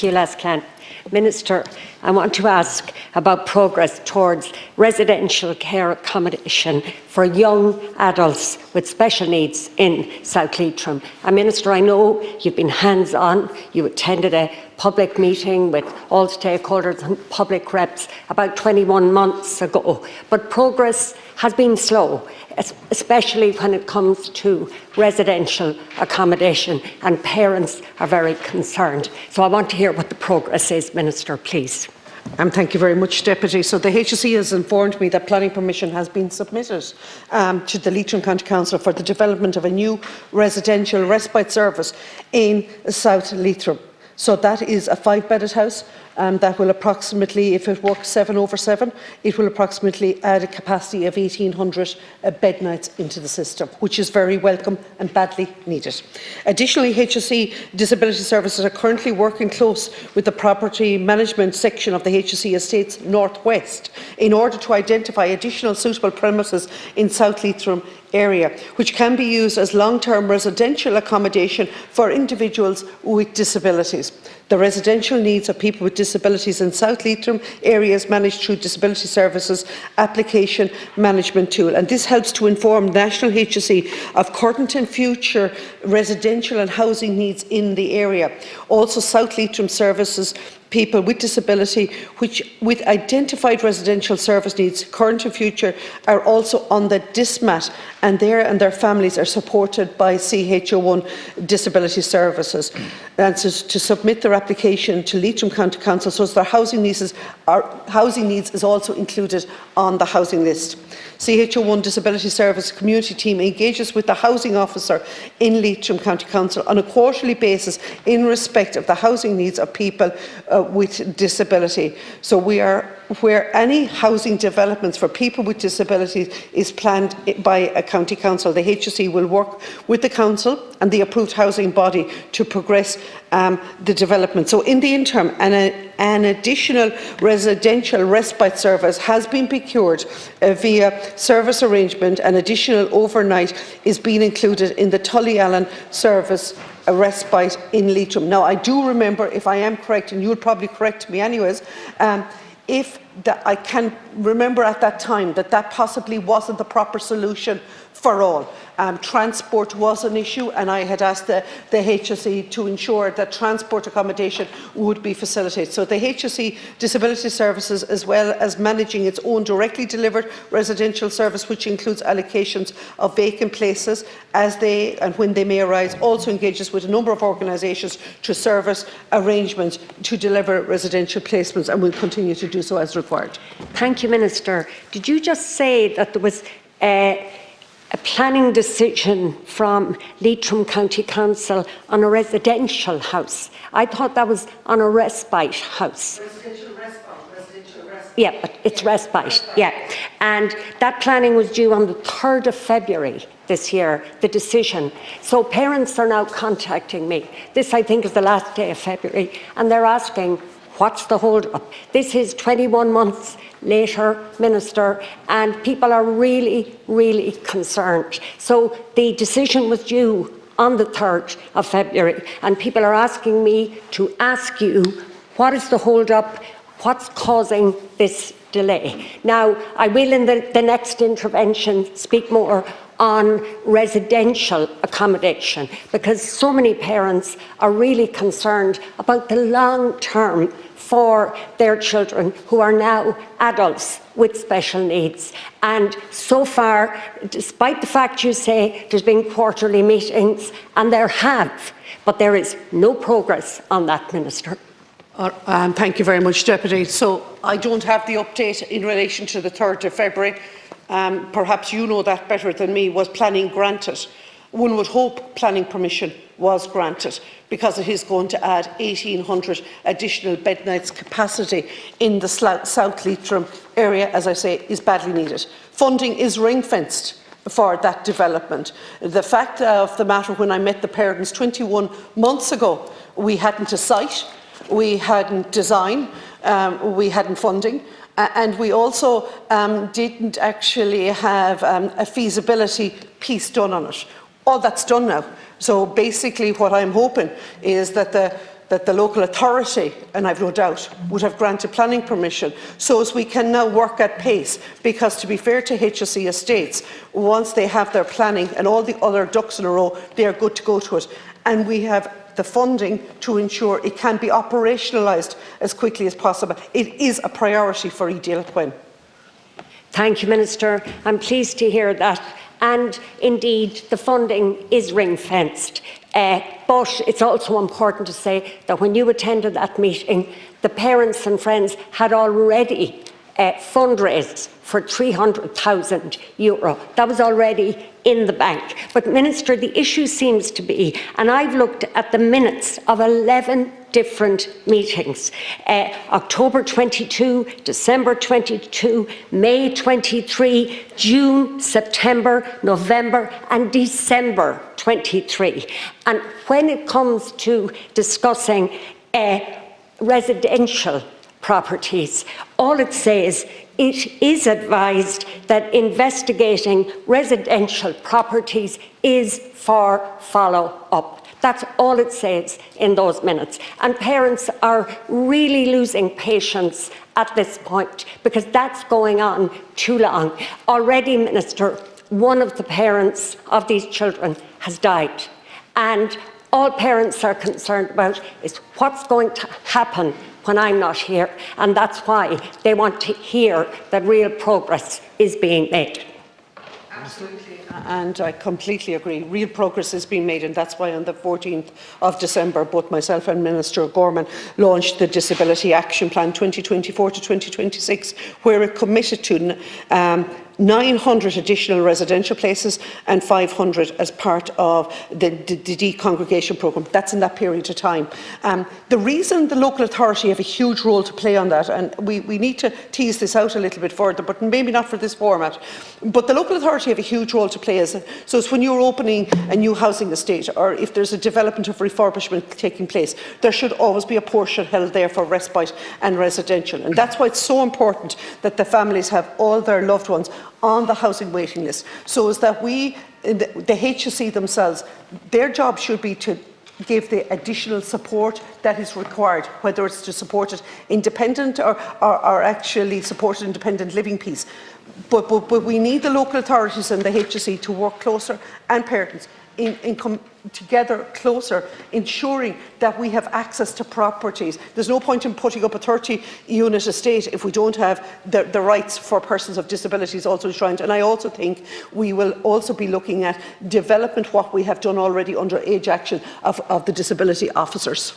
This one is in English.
Lescan. Minister, I want to ask about progress towards residential care accommodation for young adults with special needs in South Leitrim. And Minister, I know you've been hands-on. You attended a public meeting with all stakeholders and public reps about 21 months ago, but progress has been slow, especially when it comes to residential accommodation, and parents are very concerned. So I want to hear what the progress is, Minister, please. Thank you very much, Deputy. So the HSE has informed me that planning permission has been submitted to the Leitrim County Council for the development of a new residential respite service in South Leitrim. So that is a 5-bedded house that will approximately, if it works 7/7, it will approximately add a capacity of 1,800 bed nights into the system, which is very welcome and badly needed. Additionally, HSE Disability Services are currently working close with the property management section of the HSE Estates Northwest in order to identify additional suitable premises in South Leitrim area, which can be used as long-term residential accommodation for individuals with disabilities. The residential needs of people with disabilities in South Leitrim area is managed through Disability Services Application Management Tool, and this helps to inform National HSE of current and future residential and housing needs in the area. Also, South Leitrim services people with disability which with identified residential service needs, current and future, are also on the DISMAT, and their families are supported by CHO1 Disability Services. And so to submit their application to Leitrim County Council so their housing needs is also included on the housing list. CHO1 Disability Service Community Team engages with the Housing Officer in Leitrim County Council on a quarterly basis in respect of the housing needs of people with disability. So where any housing developments for people with disabilities is planned by a county council, the HSE will work with the council and the approved housing body to progress the development. So in the interim, an additional residential respite service has been procured via service arrangement. An additional overnight is being included in the Tullyallen service a respite in Leitrim. Now, I do remember, if I am correct, and you'll probably correct me anyways, I can remember at that time that possibly wasn't the proper solution for all. Transport was an issue, and I had asked the HSE to ensure that transport accommodation would be facilitated. So the HSE Disability Services, as well as managing its own directly delivered residential service, which includes allocations of vacant places as they and when they may arise, also engages with a number of organisations to service arrangements to deliver residential placements, and will continue to do so as required. Thank you, Minister. Did you just say that there was a planning decision from Leitrim County Council on a residential house? I thought that was on a respite house. Residential respite. Yeah, but it's respite, yeah. And that planning was due on the 3rd of February this year, the decision. So parents are now contacting me. This, I think, is the last day of February, and they're asking, what's the hold-up? This is 21 months later, Minister, and people are really, really concerned. So the decision was due on the 3rd of February, and people are asking me to ask you, what is the hold-up? What's causing this delay? Now, I will in the next intervention speak more on residential accommodation, because so many parents are really concerned about the long term for their children who are now adults with special needs. And so far, despite the fact you say there's been quarterly meetings, and there have, but there is no progress on that, Minister. Thank you very much, Deputy. So I don't have the update in relation to the 3rd of February. Perhaps you know that better than me. Was planning granted? One would hope planning permission was granted, because it is going to add 1,800 additional bed nights capacity in the South Leitrim area, as I say, is badly needed. Funding is ring-fenced for that development. The fact of the matter, when I met the parents 21 months ago, we hadn't a site, we hadn't design, we hadn't funding, and we also didn't actually have a feasibility piece done on it. All that's done now. So basically what I'm hoping is that the that the local authority, and I've no doubt, would have granted planning permission, so as we can now work at pace, because to be fair to HSE estates, once they have their planning and all the other ducks in a row, they are good to go to it. And we have the funding to ensure it can be operationalised as quickly as possible. It is a priority for EDL Quinn. Thank you, Minister. I'm pleased to hear that. And indeed, the funding is ring-fenced. But it's also important to say that when you attended that meeting, the parents and friends had already fundraised for €300,000. That was already in the bank. But, Minister, the issue seems to be, and I've looked at the minutes of 11 different meetings, October 22, December 22, May 23, June, September, November and December 23. And when it comes to discussing residential properties, all it says, it is advised that investigating residential properties is for follow-up. That's all it says in those minutes. And parents are really losing patience at this point, because that's going on too long. Already, Minister, one of the parents of these children has died. And all parents are concerned about is what's going to happen when I'm not here. And that's why they want to hear that real progress is being made. Absolutely. And I completely agree. Real progress is being made, and that's why on the 14th of December, both myself and Minister Gorman launched the Disability Action Plan 2024 to 2026, where it committed to 900 additional residential places and 500 as part of the decongregation programme. That's in that period of time. The reason the local authority have a huge role to play on that, and we need to tease this out a little bit further, but maybe not for this format, but the local authority have a huge role to play. So it's when you're opening a new housing estate, or if there's a development of refurbishment taking place, there should always be a portion held there for respite and residential. And that's why it's so important that the families have all their loved ones on the housing waiting list, so as that the HSE themselves, their job should be to give the additional support that is required, whether it's to support it independent or actually support independent living piece. But we need the local authorities and the HSE to work closer, and parents in come together closer, ensuring that we have access to properties. There's no point in putting up a 30-unit estate if we don't have the rights for persons of disabilities also enshrined. And I also think we will also be looking at development, what we have done already under age action of the disability officers.